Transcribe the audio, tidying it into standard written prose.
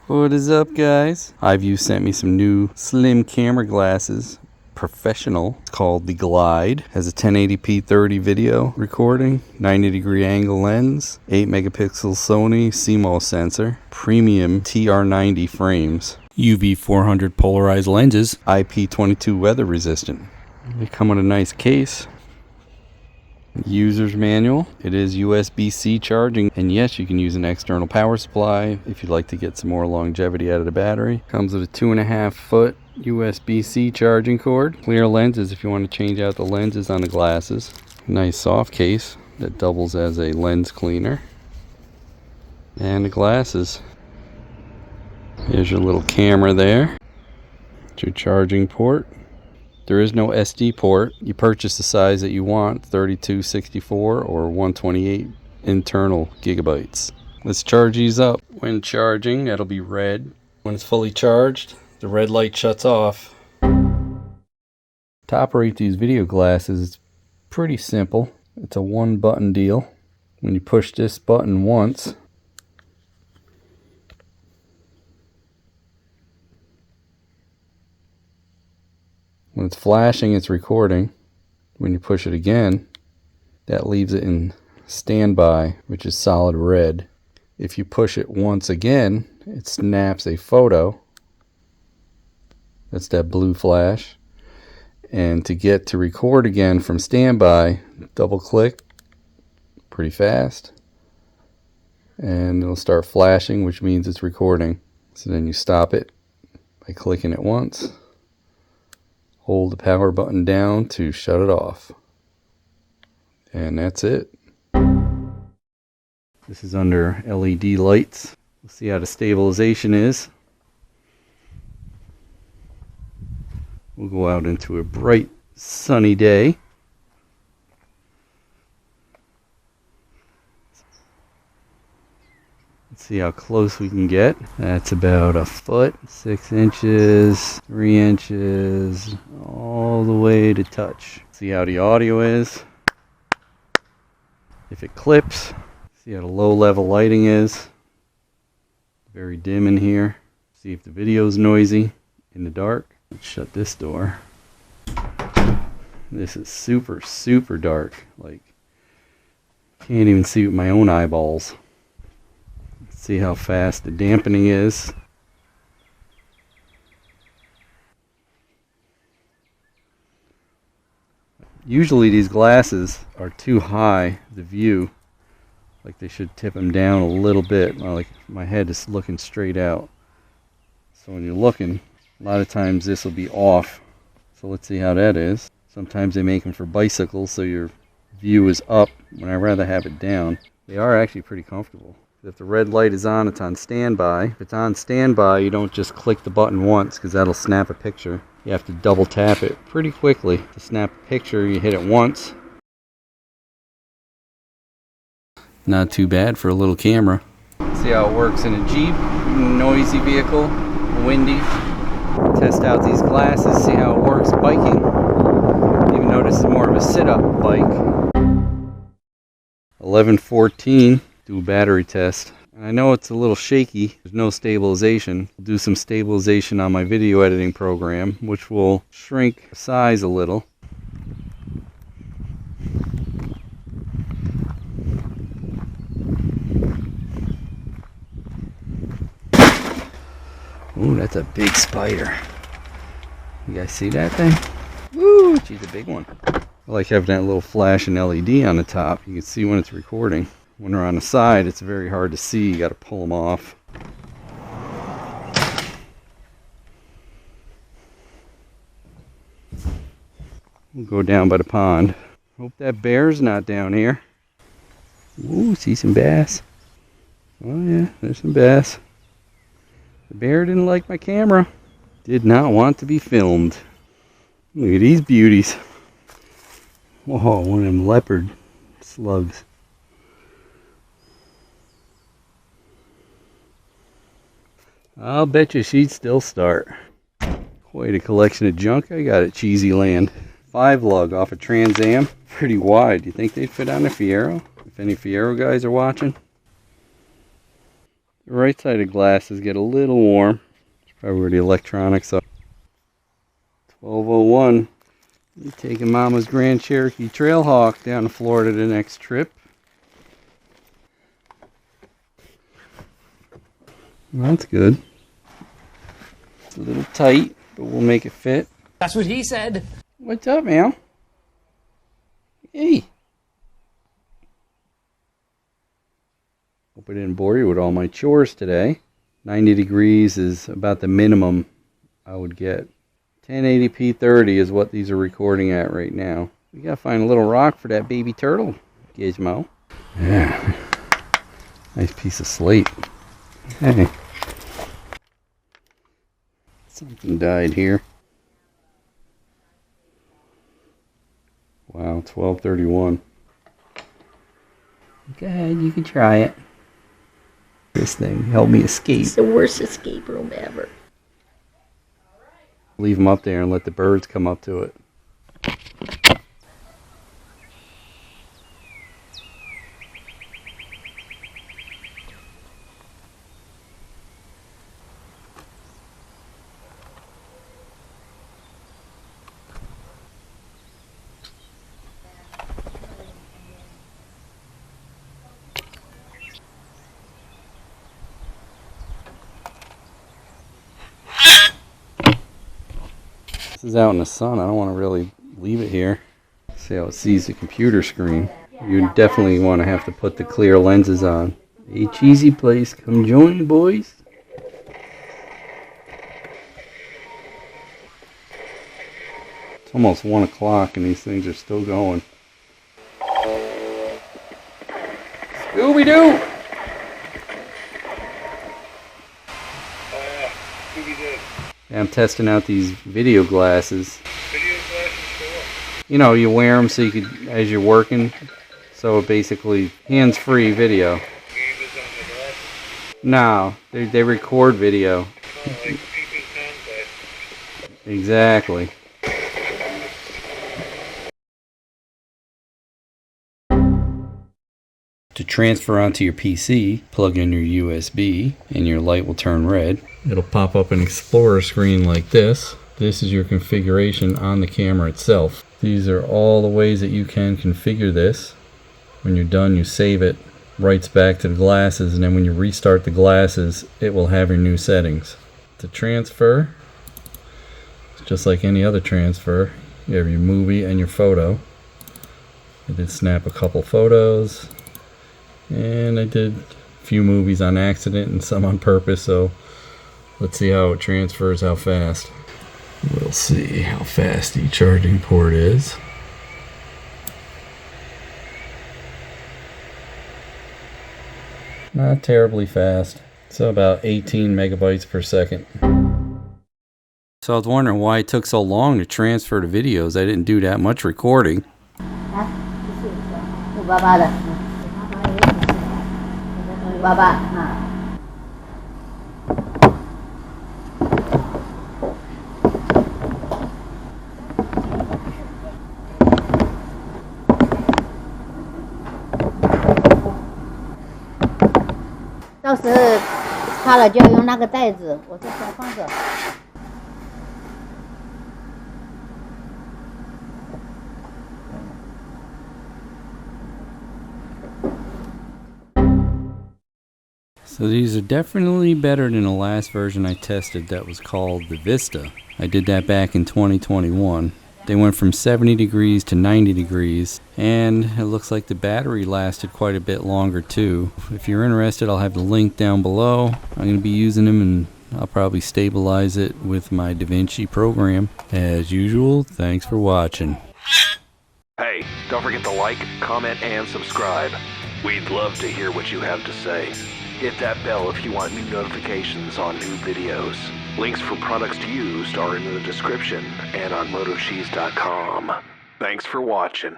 What is up, guys? Eyeview sent me some new slim camera glasses. Professional. It's called the Glide. Has a 1080p 30 video recording, 90-degree angle lens, 8 megapixel Sony CMOS sensor, premium TR90 frames, UV400 polarized lenses, IP22 weather resistant. They come with a nice case. User's manual. It is USB-C charging, and yes, you can use an external power supply if you'd like to get some more longevity out of the battery. Comes with a 2.5-foot USB-C charging cord. Clear lenses if you want to change out the lenses on the glasses. Nice soft case that doubles as a lens cleaner. And the glasses. Here's your little camera there. It's your charging port. There is no SD port. You purchase the size that you want, 32, 64, or 128 internal gigabytes. Let's charge these up. When charging, that'll be red. When it's fully charged, the red light shuts off. To operate these video glasses, it's pretty simple. It's a one-button deal. When you push this button once, when it's flashing, it's recording. When you push it again, that leaves it in standby, which is solid red. If you push it once again, it snaps a photo. That's that blue flash. And to get to record again from standby, double click pretty fast. And it'll start flashing, which means it's recording. So then you stop it by clicking it once. Hold the power button down to shut it off. And that's it. This is under LED lights. We'll see how the stabilization is. We'll go out into a bright sunny day. See how close we can get. That's about a foot, 6 inches, 3 inches, all the way to touch. See how the audio is. If it clips, see how the low level lighting is. Very dim in here. See if the video's noisy in the dark. Let's shut this door. This is super, super dark. Like, can't even see with my own eyeballs. See how fast the dampening is. Usually these glasses are too high, the view. Like they should tip them down a little bit. Like my head is looking straight out. So when you're looking, a lot of times this will be off. So let's see how that is. Sometimes they make them for bicycles so your view is up when I'd rather have it down. They are actually pretty comfortable. If the red light is on, it's on standby. If it's on standby, you don't just click the button once because that'll snap a picture. You have to double tap it pretty quickly. To snap a picture, you hit it once. Not too bad for a little camera. See how it works in a Jeep, noisy vehicle, windy. Test out these glasses, see how it works biking. Even though this is more of a sit-up bike. 11:14. Do a battery test. And I know it's a little shaky. There's no stabilization. I'll do some stabilization on my video editing program, which will shrink the size a little. Ooh, that's a big spider. You guys see that thing? Woo, she's a big one. I like having that little flashing LED on the top. You can see when it's recording. When they're on the side, it's very hard to see. You got to pull them off. We'll go down by the pond. Hope that bear's not down here. Ooh, see some bass. Oh yeah, there's some bass. The bear didn't like my camera. Did not want to be filmed. Look at these beauties. Whoa, one of them leopard slugs. I'll bet you she'd still start. Quite a collection of junk I got at Cheesy Land. 5 lug off a Trans Am. Pretty wide. Do you think they'd fit on a Fiero? If any Fiero guys are watching. The right side of glasses get a little warm. It's probably where the electronics are. 12:01. You're taking Mama's Grand Cherokee Trailhawk down to Florida the next trip. Well, that's good. It's a little tight, but we'll make it fit. That's what he said. What's up, man? Hey. Hope I didn't bore you with all my chores today. 90 degrees is about the minimum I would get. 1080p 30 is what these are recording at right now. We gotta find a little rock for that baby turtle, Gizmo. Yeah. Nice piece of slate. Hey. Something died here. Wow, 12:31. Go ahead, you can try it. This thing helped me escape. It's the worst escape room ever. Leave them up there and let the birds come up to it. This is out in the sun. I don't want to really leave it here. See how it sees the computer screen. You definitely want to have to put the clear lenses on. Hey, cheesy place, come join, boys. It's almost 1 o'clock and these things are still going. Scooby-Doo! Yeah, I'm testing out these video glasses. Video glasses for what? You know, you wear them so you could, as you're working. So basically, hands-free video. Game is on the glasses. No, they record video. Oh, like people's sunglasses. Exactly. To transfer onto your PC, plug in your USB and your light will turn red. It'll pop up an Explorer screen like this. This is your configuration on the camera itself. These are all the ways that you can configure this. When you're done, you save it, writes back to the glasses, and then when you restart the glasses, it will have your new settings. To transfer, it's just like any other transfer. You have your movie and your photo. I did snap a couple photos. And I did a few movies on accident and some on purpose, so let's see how it transfers, how fast. We'll see how fast the charging port is. Not terribly fast. So about 18 megabytes per second. So I was wondering why it took so long to transfer the videos. I didn't do that much recording. 爸爸啊。到时擦了就要用那个袋子，我说先放着。So these are definitely better than the last version I tested that was called the Vista. I did that back in 2021. They went from 70 degrees to 90 degrees, and it looks like the battery lasted quite a bit longer too. If you're interested, I'll have the link down below. I'm going to be using them, and I'll probably stabilize it with my DaVinci program. As usual, thanks for watching. Hey, don't forget to like, comment, and subscribe. We'd love to hear what you have to say. Hit that bell if you want new notifications on new videos. Links for products used are in the description and on MotoCheez.com. Thanks for watching.